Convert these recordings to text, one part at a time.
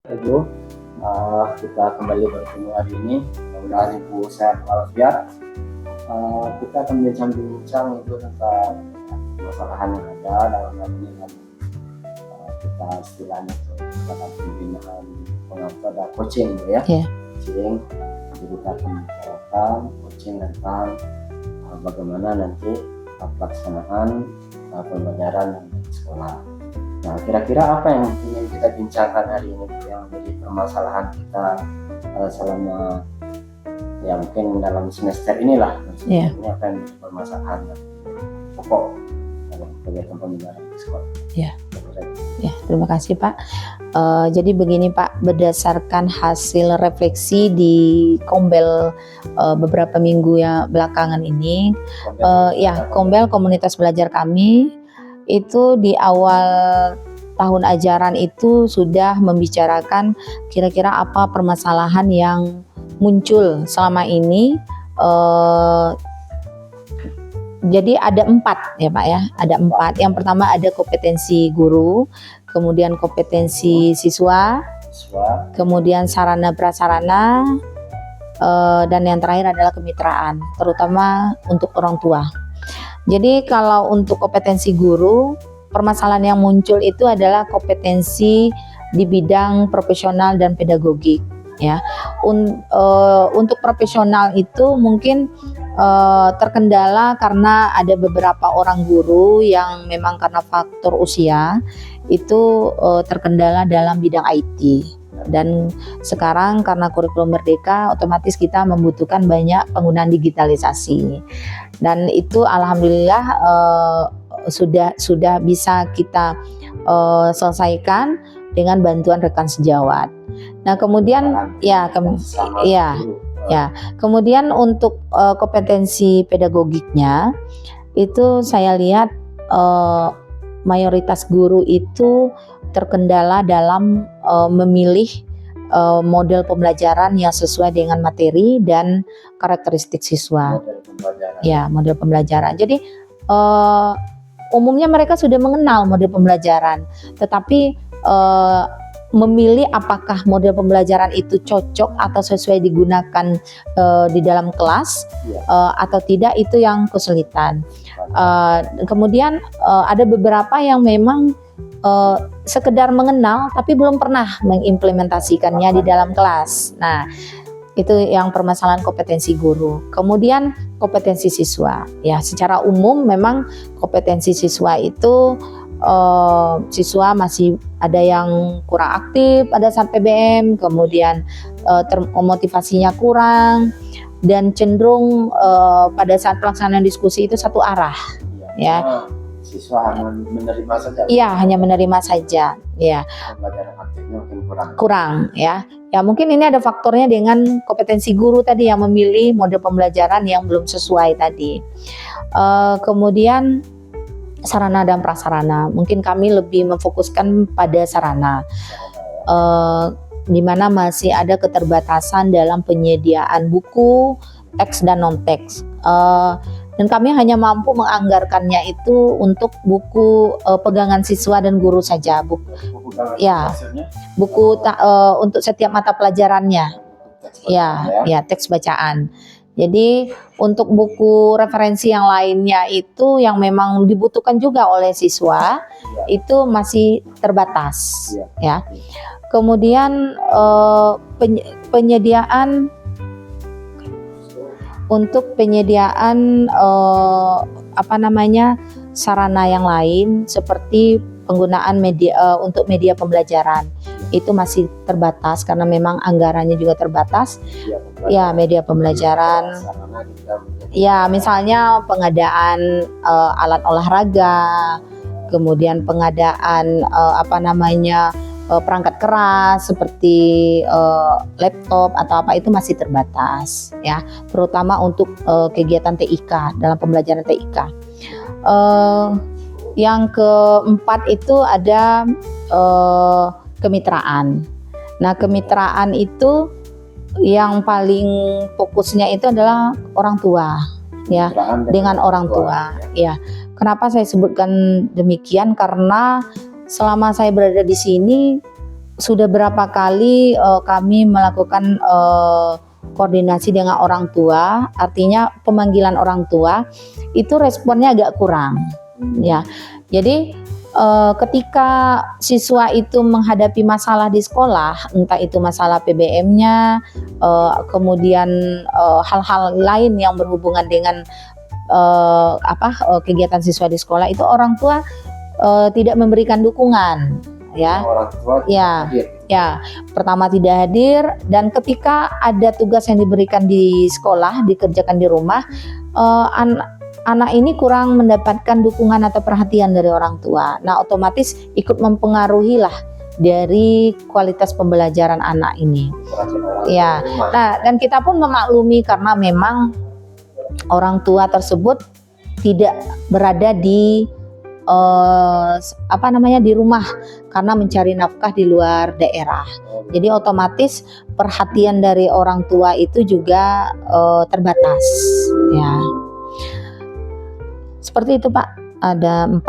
Ibu, kita kembali bertemu hari ini. Mudah-mudahan Ibu sehat walafiat. Kita akan bincang-bincang itu tentang permasalahan yang ada dalam hal ini kan, kita istilahnya itu dalam pembinaan pengajar coaching ya. Coaching. Jadi kita akan membicarakan coaching tentang bagaimana nanti pelaksanaan pembelajaran di sekolah. Nah, kira-kira apa yang ingin kita bincangkan hari ini yang menjadi permasalahan kita selama ya mungkin dalam semester inilah. Ini apa yang menjadi permasalahan pokok dalam kegiatan pembelajaran di sekolah. Ya, terima kasih Pak. Jadi begini Pak, berdasarkan hasil refleksi di Kombel beberapa minggu ya belakangan ini, Kombel komunitas belajar kami itu di awal tahun ajaran itu sudah membicarakan kira-kira apa permasalahan yang muncul selama ini. Jadi ada 4 ya Pak ya, ada 4. Yang pertama ada kompetensi guru, kemudian kompetensi siswa, kemudian sarana prasarana, dan yang terakhir adalah kemitraan, terutama untuk orang tua. Jadi kalau untuk kompetensi guru, permasalahan yang muncul itu adalah kompetensi di bidang profesional dan pedagogik ya. Untuk profesional itu mungkin terkendala karena ada beberapa orang guru yang memang karena faktor usia itu terkendala dalam bidang IT. Dan sekarang karena kurikulum merdeka otomatis kita membutuhkan banyak penggunaan digitalisasi, dan itu alhamdulillah sudah bisa kita selesaikan dengan bantuan rekan sejawat. Nah kemudian kemudian untuk kompetensi pedagogiknya itu saya lihat mayoritas guru itu terkendala dalam memilih model pembelajaran yang sesuai dengan materi dan karakteristik siswa. Model pembelajaran. Jadi umumnya mereka sudah mengenal model pembelajaran, tetapi memilih apakah model pembelajaran itu cocok atau sesuai digunakan di dalam kelas atau tidak, itu yang kesulitan. Kemudian ada beberapa yang memang sekedar mengenal tapi belum pernah mengimplementasikannya di dalam kelas. Nah, itu yang permasalahan kompetensi guru. Kemudian kompetensi siswa. Ya, secara umum memang kompetensi siswa itu siswa masih ada yang kurang aktif pada saat PBM, kemudian motivasinya kurang dan cenderung pada saat pelaksanaan diskusi itu satu arah. Ya. Siswa hanya menerima saja. Iya, hanya menerima saja. Ya. Pembelajaran aktifnya mungkin kurang ya. Ya mungkin ini ada faktornya dengan kompetensi guru tadi yang memilih model pembelajaran yang belum sesuai tadi. Kemudian sarana dan prasarana. Mungkin kami lebih memfokuskan pada sarana. Di mana masih ada keterbatasan dalam penyediaan buku, teks dan non-teks. Dan kami hanya mampu menganggarkannya itu untuk buku pegangan siswa dan guru saja, buku untuk setiap mata pelajarannya, teks bacaan. Jadi untuk buku referensi yang lainnya itu yang memang dibutuhkan juga oleh siswa itu masih terbatas, ya. Kemudian penyediaan sarana yang lain seperti penggunaan media untuk media pembelajaran itu masih terbatas karena memang anggarannya juga terbatas. Media pembelajaran. Misalnya pengadaan alat olahraga, kemudian pengadaan perangkat keras seperti laptop atau apa itu masih terbatas ya, terutama untuk kegiatan TIK dalam pembelajaran TIK. Yang keempat itu ada kemitraan. Nah, kemitraan itu yang paling fokusnya itu adalah orang tua ya, dengan orang tua ya. Kenapa saya sebutkan demikian? Karena selama saya berada di sini sudah berapa kali kami melakukan koordinasi dengan orang tua, artinya pemanggilan orang tua itu responnya agak kurang, ya. Jadi ketika siswa itu menghadapi masalah di sekolah, entah itu masalah PBM-nya, kemudian hal-hal lain yang berhubungan dengan kegiatan siswa di sekolah, itu orang tua tidak memberikan dukungan, ya. Orang tua Ya, hadir. ya. Pertama tidak hadir, dan ketika ada tugas yang diberikan di sekolah dikerjakan di rumah, anak ini kurang mendapatkan dukungan atau perhatian dari orang tua. Nah, otomatis ikut mempengaruhi lah dari kualitas pembelajaran anak ini. Ya. Nah, dan kita pun memaklumi karena memang orang tua tersebut tidak berada di di rumah karena mencari nafkah di luar daerah. Jadi otomatis perhatian dari orang tua itu juga terbatas, ya. Seperti itu, Pak. Ada 4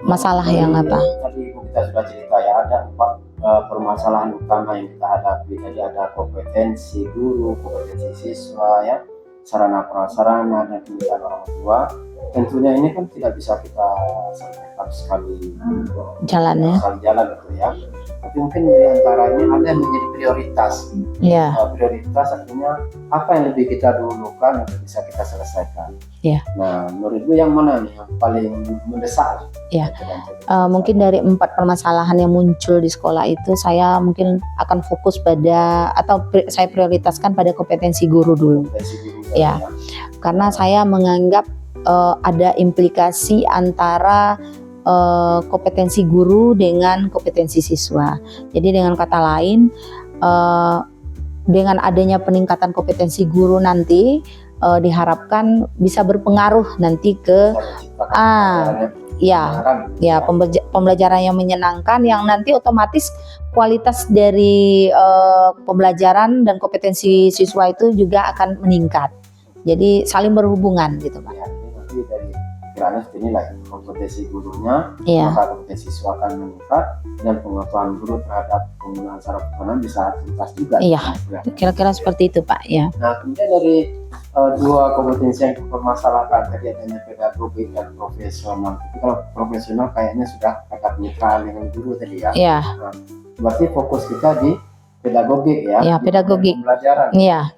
masalah yang apa? Tadi kita sudah cerita ya, ada 4 permasalahan utama yang kita hadapi. Jadi ada kompetensi guru, kompetensi siswa, ya, sarana prasarana, dan pilihan orang tua. Tentunya ini kan tidak bisa kita selesaikan sekali Jalannya. jalan gitu ya. Tapi mungkin di antara ini ada yang menjadi prioritas. Ya. Prioritas artinya apa yang lebih kita dulukan untuk bisa kita selesaikan. Ya. Nah, menurut Ibu yang mana nih yang paling mendesak? Ya. Mungkin dari 4 permasalahan yang muncul di sekolah itu, saya mungkin akan fokus pada saya prioritaskan pada kompetensi guru dulu. Kompetensi guru, Ya. Karena saya menganggap ada implikasi antara kompetensi guru dengan kompetensi siswa. Jadi dengan kata lain, dengan adanya peningkatan kompetensi guru nanti diharapkan bisa berpengaruh nanti ke pembelajaran yang menyenangkan, yang nanti otomatis kualitas dari pembelajaran dan kompetensi siswa itu juga akan meningkat. Jadi saling berhubungan gitu, Pak. Ya, nanti dari kiranya dinilai kompetensi gurunya, Iya. maka kompetensi siswa akan meningkat, dan pengetahuan guru terhadap penggunaan saraf pengenalan bisa tuntas juga. Iya. Ya. Kira-kira seperti itu, Pak, ya. Nah, kemudian dari 2 kompetensi yang dipermasalahkan tadi, adanya pedagogik dan profesional. Tapi kalau profesional kayaknya sudah agak netral dengan guru tadi ya. Iya. Nah, berarti fokus kita di pedagogik ya. Iya, pedagogik. Pembelajaran. Iya.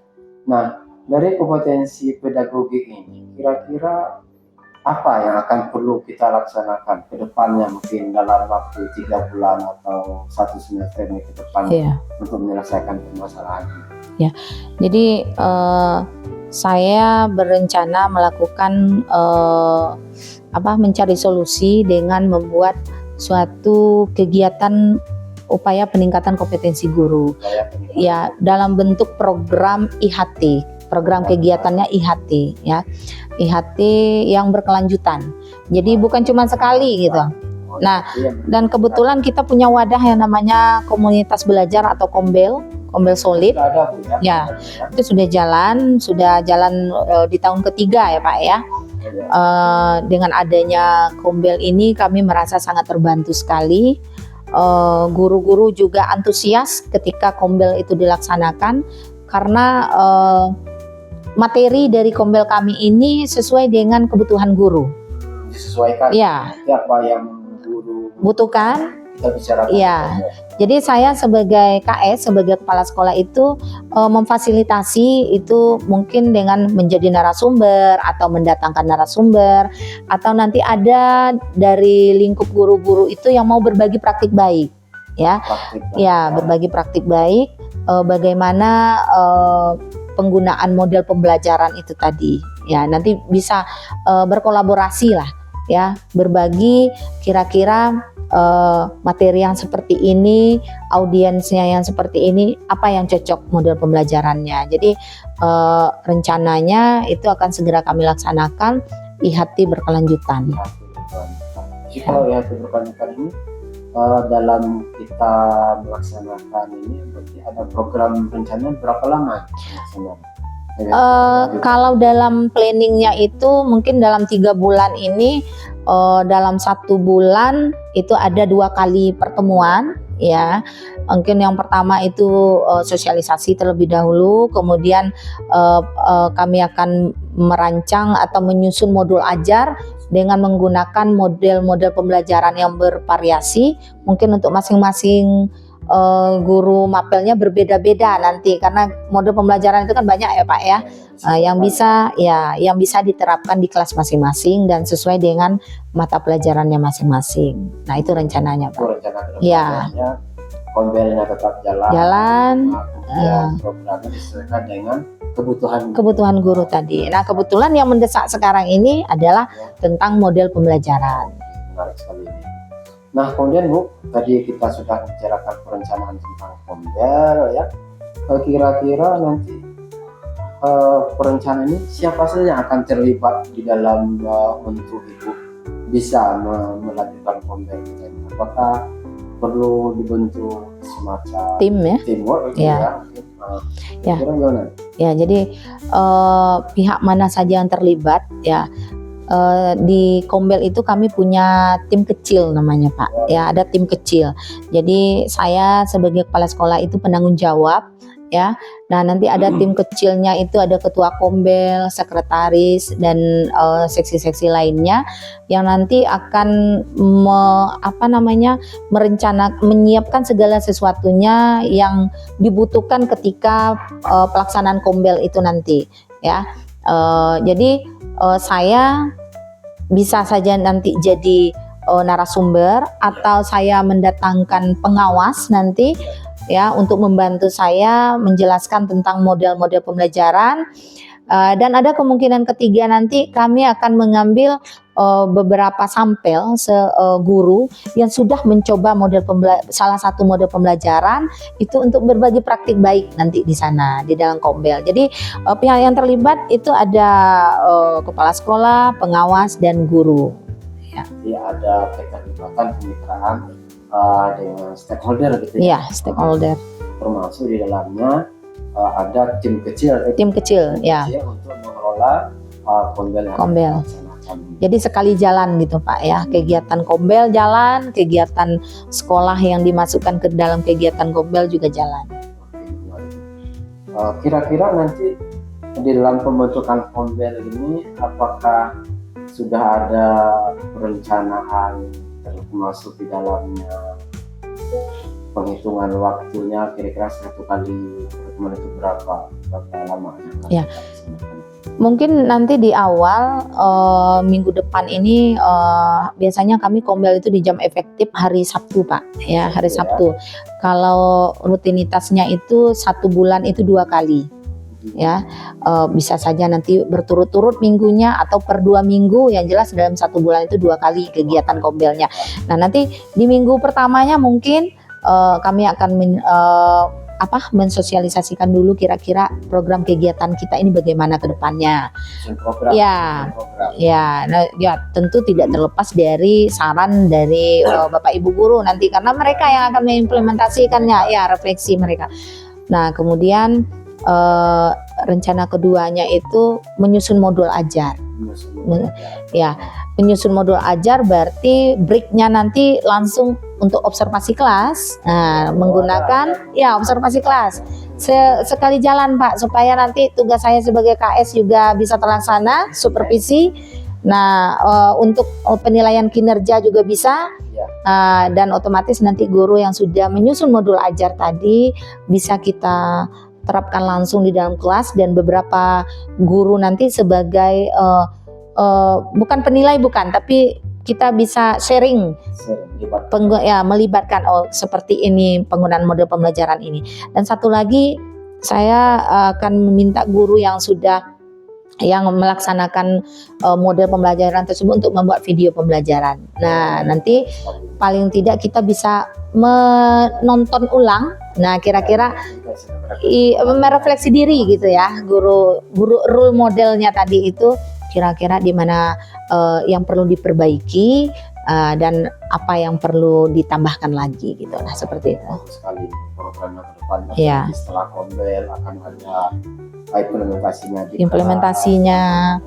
Nah, dari kompetensi pedagogik ini, kira-kira apa yang akan perlu kita laksanakan ke depannya, mungkin dalam waktu 3 bulan atau 1 semester ke depan, Iya. untuk menyelesaikan permasalahan ini? Jadi saya berencana melakukan mencari solusi dengan membuat suatu kegiatan upaya peningkatan kompetensi guru. Ya, dalam bentuk program IHT. Program kegiatannya IHT, ya. IHT yang berkelanjutan. Jadi bukan cuma sekali gitu. Nah, dan kebetulan kita punya wadah yang namanya komunitas belajar atau Kombel Solid. Ya, itu sudah jalan di tahun ketiga ya, Pak, ya. Dengan adanya Kombel ini kami merasa sangat terbantu sekali. Guru-guru juga antusias ketika Kombel itu dilaksanakan, karena materi dari Kombel kami ini sesuai dengan kebutuhan guru. Disesuaikan. Ya. Apa yang guru butuhkan. Kita bicarakan. Ya. Jadi saya sebagai KS, sebagai kepala sekolah itu memfasilitasi itu mungkin dengan menjadi narasumber atau mendatangkan narasumber, atau nanti ada dari lingkup guru-guru itu yang mau berbagi praktik baik, ya. Berbagi praktik baik, bagaimana penggunaan model pembelajaran itu tadi, ya. Nanti bisa berkolaborasi lah, ya, berbagi kira-kira materi yang seperti ini, audiensnya yang seperti ini, apa yang cocok model pembelajarannya. Jadi rencananya itu akan segera kami laksanakan IHT berkelanjutan. Jadi kalau IHT berkelanjutan ini dalam kita melaksanakan ini, berarti ada program rencana berapa lama? Kalau dalam planningnya itu mungkin dalam 3 bulan ini, dalam 1 bulan itu ada 2 kali pertemuan, ya. Mungkin yang pertama itu sosialisasi terlebih dahulu, kemudian kami akan merancang atau menyusun modul ajar dengan menggunakan model-model pembelajaran yang bervariasi. Mungkin untuk masing-masing guru mapelnya berbeda-beda nanti, karena model pembelajaran itu kan banyak ya Pak ya. Yang bisa diterapkan di kelas masing-masing dan sesuai dengan mata pelajarannya masing-masing. Nah, itu rencananya Pak. Itu rencana Ya. kedepannya, konbelnya tetap jalan. Kemudian programnya disesuaikan dengan kebutuhan Guru tadi. Nah, kebetulan yang mendesak sekarang ini adalah tentang model pembelajaran. Menarik sekali ini. Nah, kemudian Bu, tadi kita sudah membicarakan perencanaan tentang kombel ya. Kira-kira nanti perencanaan ini siapa saja yang akan terlibat di dalam untuk Ibu bisa melanjutkan kombel ini? Apakah perlu dibentuk semacam Tim ya? teamwork Ya. Ya. Kira gimana? Ya, jadi pihak mana saja yang terlibat ya. Di Kombel itu kami punya tim kecil namanya Pak. Ya, ada tim kecil. Jadi saya sebagai kepala sekolah itu penanggung jawab ya. Nah, nanti ada tim kecilnya itu ada ketua Kombel, sekretaris dan seksi-seksi lainnya yang nanti akan menyiapkan segala sesuatunya yang dibutuhkan ketika pelaksanaan Kombel itu nanti ya. Jadi saya bisa saja nanti jadi narasumber atau saya mendatangkan pengawas nanti ya untuk membantu saya menjelaskan tentang model-model pembelajaran. Dan ada kemungkinan ketiga nanti kami akan mengambil beberapa sampel guru yang sudah mencoba salah satu model pembelajaran itu untuk berbagi praktik baik nanti di sana di dalam Kombel. Jadi pihak yang terlibat itu ada kepala sekolah, pengawas dan guru. Ya. Jadi ada keterlibatan kemitraan dengan stakeholder gitu ya. Iya, stakeholder. Termasuk di dalamnya ada tim kecil Ya. untuk mengelola Kombel yang Kombel. Jadi sekali jalan gitu Pak ya, kegiatan Kombel jalan, kegiatan sekolah yang dimasukkan ke dalam kegiatan Kombel juga jalan. Kira-kira nanti di dalam pembentukan Kombel ini apakah sudah ada perencanaan termasuk di dalamnya penghitungan waktunya, kira-kira satu kali pertemuan itu berapa lama? Ya. Mungkin nanti di awal minggu depan ini biasanya kami Kombel itu di jam efektif hari Sabtu Pak ya, hari Sabtu. Kalau rutinitasnya itu 1 bulan itu 2 kali ya, bisa saja nanti berturut-turut minggunya atau per 2 minggu, yang jelas dalam 1 bulan itu 2 kali kegiatan Kombelnya. Nah, nanti di minggu pertamanya mungkin kami akan mensosialisasikan dulu kira-kira program kegiatan kita ini bagaimana ke depannya. Ya, tentu tidak terlepas dari saran dari Bapak Ibu guru nanti, karena mereka yang akan mengimplementasikannya, ya refleksi mereka. Nah, kemudian rencana keduanya itu menyusun modul ajar. Menyusun modul ajar berarti breaknya nanti langsung untuk observasi kelas. Nah, menggunakan observasi kelas sekali jalan Pak, supaya nanti tugas saya sebagai KS juga bisa terlaksana, supervisi. Nah, untuk penilaian kinerja juga bisa. Dan otomatis nanti guru yang sudah menyusun modul ajar tadi bisa kita terapkan langsung di dalam kelas, dan beberapa guru nanti sebagai bukan penilai, tapi kita bisa sharing, melibatkan seperti ini penggunaan model pembelajaran ini. Dan satu lagi, saya akan meminta guru yang melaksanakan model pembelajaran tersebut untuk membuat video pembelajaran. Nah, nanti paling tidak kita bisa menonton ulang. Nah, kira-kira merefleksi diri gitu ya, guru role modelnya tadi itu kira-kira di mana yang perlu diperbaiki dan apa yang perlu ditambahkan lagi gitu. Nah, seperti itu. Sekali programnya ke depan. Ya. Setelah Kombel akan ada implementasinya.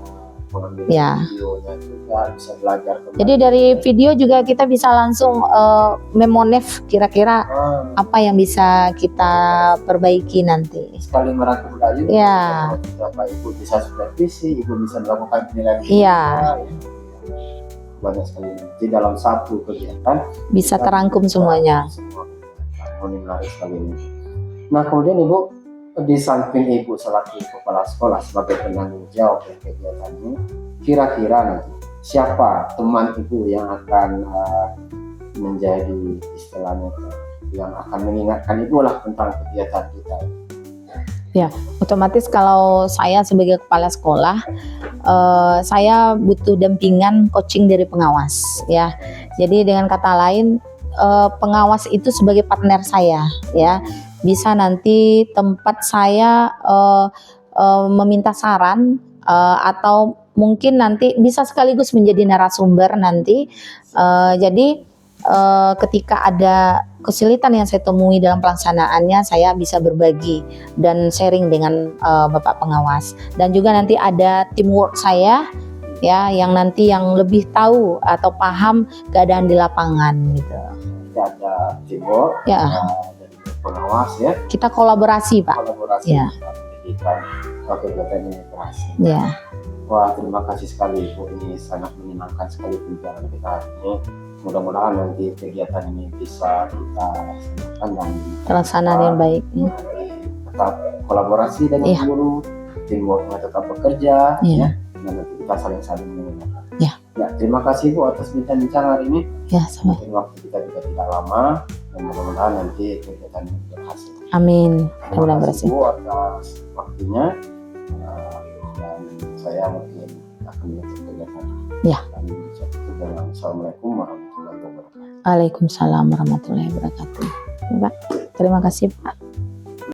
mengambil Ya. videonya juga, bisa belajar kembali. Jadi dari video juga kita bisa langsung memonef kira-kira apa yang bisa kita perbaiki nanti. Sekali merangkum lagi, Ya. Bapak Ibu bisa supervisi, Ibu bisa melakukan penilaian. Iya. Banyak sekali. Jadi dalam satu kegiatan Bisa terangkum semuanya. Menarik sekali ini. Nah kemudian Ibu, di samping Ibu selaku kepala sekolah sebagai penanggung jawab dari kegiatan ini, kira-kira nanti siapa teman Ibu yang akan menjadi istilahnya yang akan mengingatkan Ibu lah tentang kegiatan kita? Ya, otomatis kalau saya sebagai kepala sekolah, saya butuh dampingan coaching dari pengawas, ya. Jadi dengan kata lain, pengawas itu sebagai partner saya, ya. Bisa nanti tempat saya meminta saran atau mungkin nanti bisa sekaligus menjadi narasumber nanti. Jadi ketika ada kesulitan yang saya temui dalam pelaksanaannya, saya bisa berbagi dan sharing dengan Bapak pengawas. Dan juga nanti ada teamwork saya, ya, yang nanti yang lebih tahu atau paham keadaan di lapangan gitu. Jadi ada teamwork, Ya. dari pengawas ya. Kita kolaborasi, Pak. Kolaborasi Ya. menjadikan kegiatan ini berhasil. Ya. Wah, terima kasih sekali Bu, ini sangat menyenangkan sekali pembicaraan kita hari ini. Mudah-mudahan nanti kegiatan ini bisa kita laksanakan dan Pelaksanaan yang baik. Ya. tetap kolaborasi dengan Iya. guru, teamworknya tetap bekerja, Iya. ya, dan nanti kita saling-saling mengingatkan. Iya. Ya, terima kasih Bu atas bincang-bincang hari ini. Ya, sama. Mungkin waktu kita juga tidak lama, dan mudah-mudahan nanti kegiatan ini berhasil. Amin. Terima Mudah-mudahan kasih berhasil. Bu atas waktunya, dan saya mungkin akan menutup kegiatan. Ya. Dan cukup dengan Assalamualaikum warahmatullahi wabarakatuh. Waalaikumsalam warahmatullahi wabarakatuh. Ya, Pak. Terima kasih, Pak.